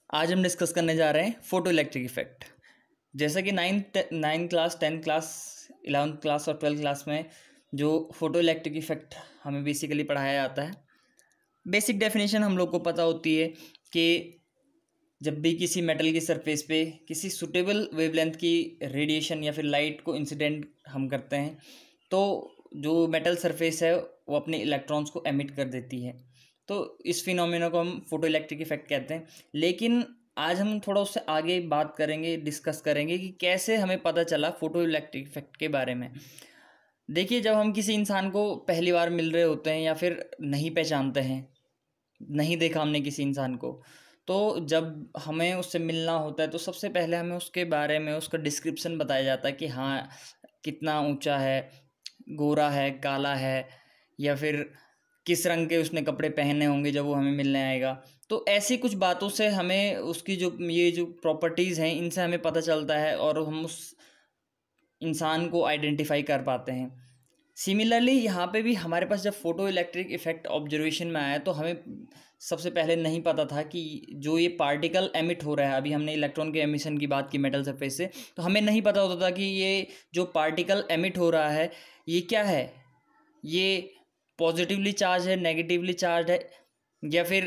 आज हम डिस्कस करने जा रहे हैं फोटो इलेक्ट्रिक इफेक्ट। जैसा कि ninth class, 10th class, 11th class और 12th क्लास में जो फोटो इलेक्ट्रिक इफेक्ट हमें बेसिकली पढ़ाया जाता है, बेसिक डेफिनेशन हम लोग को पता होती है कि जब भी किसी मेटल की सरफेस पे किसी सुटेबल वेवलेंथ की रेडिएशन या फिर लाइट को इंसिडेंट हम करते हैं तो जो मेटल सरफेस है वो अपने इलेक्ट्रॉन्स को एमिट कर देती है। तो इस फिनोमेना को हम फोटो इलेक्ट्रिक इफेक्ट कहते हैं। लेकिन आज हम थोड़ा उससे आगे बात करेंगे, डिस्कस करेंगे कि कैसे हमें पता चला फोटो इलेक्ट्रिक इफेक्ट के बारे में। देखिए, जब हम किसी इंसान को पहली बार मिल रहे होते हैं या फिर नहीं पहचानते हैं, नहीं देखा हमने किसी इंसान को, तो जब हमें उससे मिलना होता है तो सबसे पहले हमें उसके बारे में उसका डिस्क्रिप्शन बताया जाता है कि हाँ, कितना ऊंचा है, गोरा है, काला है, या फिर किस रंग के उसने कपड़े पहने होंगे जब वो हमें मिलने आएगा। तो ऐसी कुछ बातों से हमें उसकी जो प्रॉपर्टीज़ हैं इनसे हमें पता चलता है और हम उस इंसान को आइडेंटिफाई कर पाते हैं। सिमिलरली यहाँ पे भी हमारे पास जब फोटो इलेक्ट्रिक इफेक्ट ऑब्जर्वेशन में आया तो हमें सबसे पहले नहीं पता था कि जो ये पार्टिकल एमिट हो रहा है, अभी हमने इलेक्ट्रॉन के एमिशन की बात की मेटल सरफेस से, तो हमें नहीं पता होता था कि ये जो पार्टिकल एमिट हो रहा है ये क्या है, ये पॉजिटिवली चार्ज है, नेगेटिवली चार्ज है, या फिर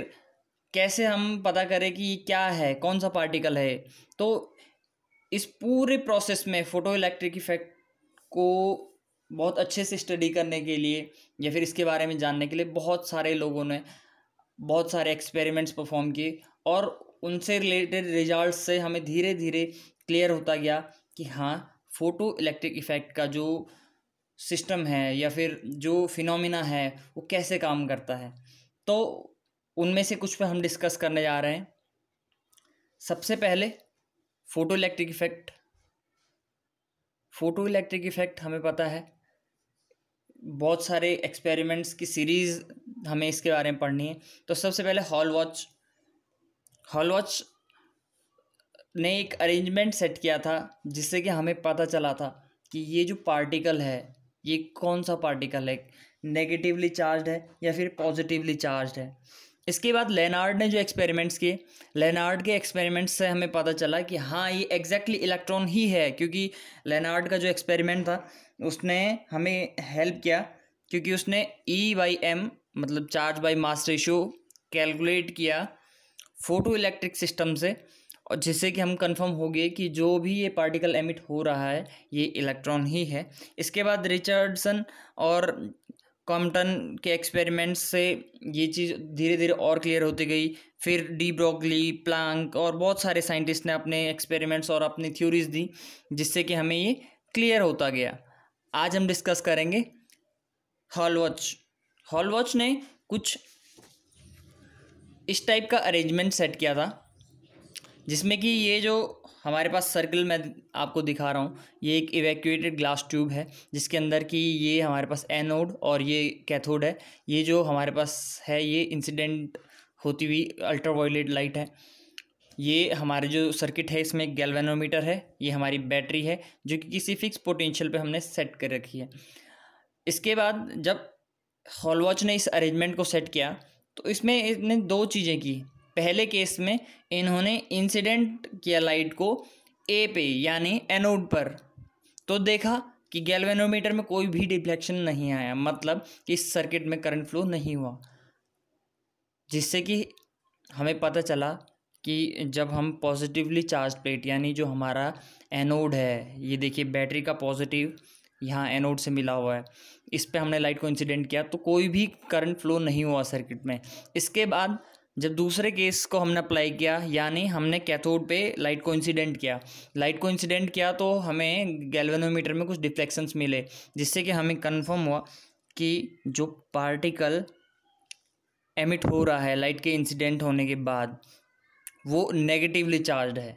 कैसे हम पता करें कि ये क्या है, कौन सा पार्टिकल है। तो इस पूरे प्रोसेस में फोटो इलेक्ट्रिक इफेक्ट को बहुत अच्छे से स्टडी करने के लिए या फिर इसके बारे में जानने के लिए बहुत सारे लोगों ने बहुत सारे एक्सपेरिमेंट्स परफॉर्म किए और उनसे रिलेटेड रिजल्ट्स से हमें धीरे धीरे क्लियर होता गया कि हाँ, फोटो इलेक्ट्रिक इफेक्ट का जो सिस्टम है या फिर जो फिनोमिना है वो कैसे काम करता है। तो उनमें से कुछ पे हम डिस्कस करने जा रहे हैं। सबसे पहले photo electric effect. Photo electric effect हमें पता है, बहुत सारे एक्सपेरिमेंट्स की सीरीज़ हमें इसके बारे में पढ़नी है। तो सबसे पहले हॉल वॉच ने एक अरेंजमेंट सेट किया था जिससे कि हमें पता चला था कि ये जो पार्टिकल है ये कौन सा पार्टिकल है, नेगेटिवली चार्ज है या फिर पॉजिटिवली चार्ज है। इसके बाद लेनार्ड ने जो एक्सपेरिमेंट्स किए, लेनार्ड के एक्सपेरिमेंट्स से हमें पता चला कि हाँ, ये एग्जैक्टली इलेक्ट्रॉन ही है, क्योंकि लेनार्ड का जो एक्सपेरिमेंट था उसने हमें हेल्प किया क्योंकि उसने E/m मतलब charge by mass ratio calculate किया फोटो इलेक्ट्रिक सिस्टम से, और जिससे कि हम कंफर्म हो गए कि जो भी ये पार्टिकल एमिट हो रहा है ये इलेक्ट्रॉन ही है। इसके बाद रिचर्डसन और कॉम्पटन के एक्सपेरिमेंट्स से ये चीज़ धीरे धीरे और क्लियर होती गई। फिर डी ब्रोगली, प्लैंक और बहुत सारे साइंटिस्ट ने अपने एक्सपेरिमेंट्स और अपनी थ्योरीज दी जिससे कि हमें ये क्लियर होता गया। आज हम डिस्कस करेंगे हॉल वॉच ने कुछ इस टाइप का अरेंजमेंट सेट किया था जिसमें कि ये जो हमारे पास सर्कल मैं आपको दिखा रहा हूँ, ये एक इवैक्यूएटेड ग्लास ट्यूब है जिसके अंदर की ये हमारे पास एनोड और ये कैथोड है। ये जो हमारे पास है ये इंसिडेंट होती हुई अल्ट्रावायलेट लाइट है। ये हमारे जो सर्किट है इसमें एक गैल्वेनोमीटर है, ये हमारी बैटरी है जो कि किसी फिक्स पोटेंशियल पे हमने सेट कर रखी है। इसके बाद जब हॉल वॉच ने इस अरेंजमेंट को सेट किया तो इसमें इसने दो चीज़ें की। पहले केस में इन्होंने इंसिडेंट किया लाइट को ए पे यानी एनोड पर, तो देखा कि गैल्वेनोमीटर में कोई भी डिफ्लेक्शन नहीं आया, मतलब कि इस सर्किट में करंट फ्लो नहीं हुआ, जिससे कि हमें पता चला कि जब हम पॉजिटिवली चार्ज प्लेट यानी जो हमारा एनोड है, ये देखिए बैटरी का पॉजिटिव यहाँ एनोड से मिला हुआ है, इस पे हमने लाइट को इंसिडेंट किया तो कोई भी करंट फ्लो नहीं हुआ सर्किट में। इसके बाद जब दूसरे केस को हमने अप्लाई किया यानी हमने कैथोड पे लाइट को इंसिडेंट किया तो हमें गैल्वेनोमीटर में कुछ डिफ्लेक्शंस मिले जिससे कि हमें कंफर्म हुआ कि जो पार्टिकल एमिट हो रहा है लाइट के इंसिडेंट होने के बाद वो नेगेटिवली चार्ज्ड है।